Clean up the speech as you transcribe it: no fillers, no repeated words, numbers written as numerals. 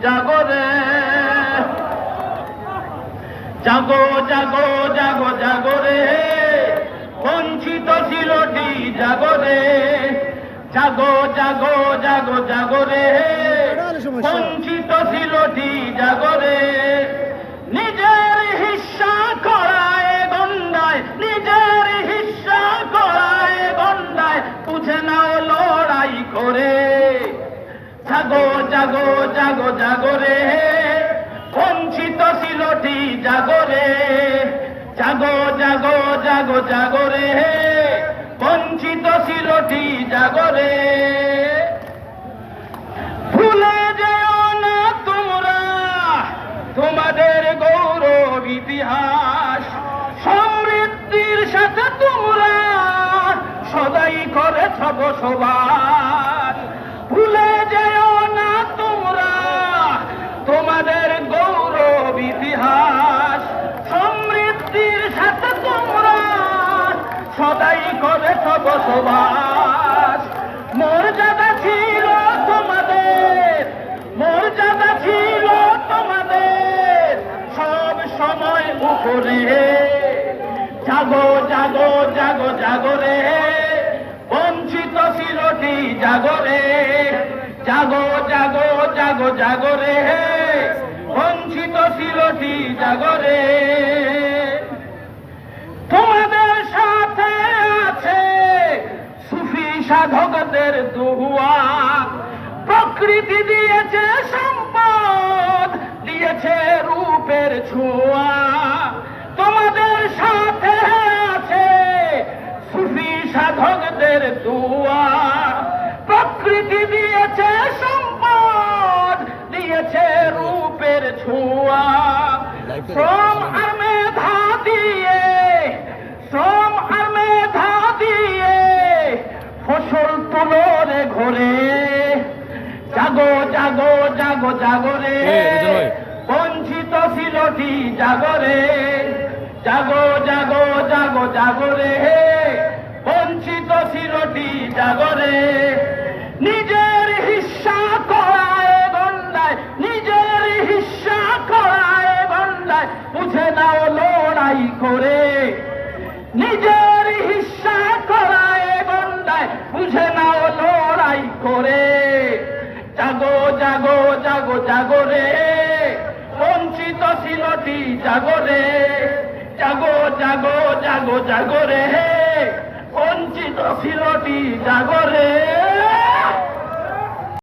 জাগরে, জাগো জাগো জাগো জাগরে, বঞ্চিত ছিলটি জাগরে, জাগো জাগো জাগো জাগরে, বঞ্চিত ছিলটি জাগরে। নিজের হিস্সা করায় গন্ডায়, নিজের হিস্সা করায় গন্ডায়, বুঝে নাও লড়াই করে। জাগো জাগো জাগো জাগরে, বঞ্চিত ছিলটি জাগরে, জাগো জাগো জাগো জাগরে, বঞ্চিত ছিলটি জাগরে। ভুলে যেও না তোমরা তোমাদের গৌরব ইতিহাস, সমৃদ্ধির সাথে তোমরা সদাই করেছ বসবাস। ভুলে যেও না তোমরা তোমাদের গৌরব ইতিহাস, সমৃদ্ধির সাথে তোমরা সদাই করেছ বসবাস। মর্যাদা ছিল তোমাদের, মর্যাদা ছিল তোমাদের সব সময় উপরে। জাগো জাগো জাগো জাগরে, বঞ্চিত ছিলটি জাগরে, জাগো জাগো জাগো জাগরে, বঞ্চিত ছিলটি জাগরে। তোমাদের সাথে আছে সুফি সাধকদের দুয়া, প্রকৃতি দিয়েছে সম্পদ, দিয়েছে রূপের ছোঁয়া। তোমাদের সাথে আছে সুফি সাধকদের দুয়া, প্রকৃতি দিয়েছে সম্পদ, দিয়েছে রূপের ছোঁয়া। শ্রম আর মেধা দিয়ে, শ্রম আর মেধা দিয়ে ফসল তুলোরে ঘরে। জাগো জাগো জাগো জাগরে, বঞ্চিত ছিলটি জাগরে, জাগো জাগো জাগো জাগরে, বঞ্চিত ছিলটি জাগরে। নিজের হিস্সা করায় গন্ডায়, নিজের হিস্সা করায় গন্ডায়, বুঝে নাও লড়াই করে। নিজের হিস্সা করায় গন্ডায়, বুঝে নাও লড়াই করে। জাগো জাগো জাগো জাগরে, বঞ্চিত ছিলটি জাগরে, জাগো জাগো জাগো জাগরে, বঞ্চিত ছিলটি জাগরে।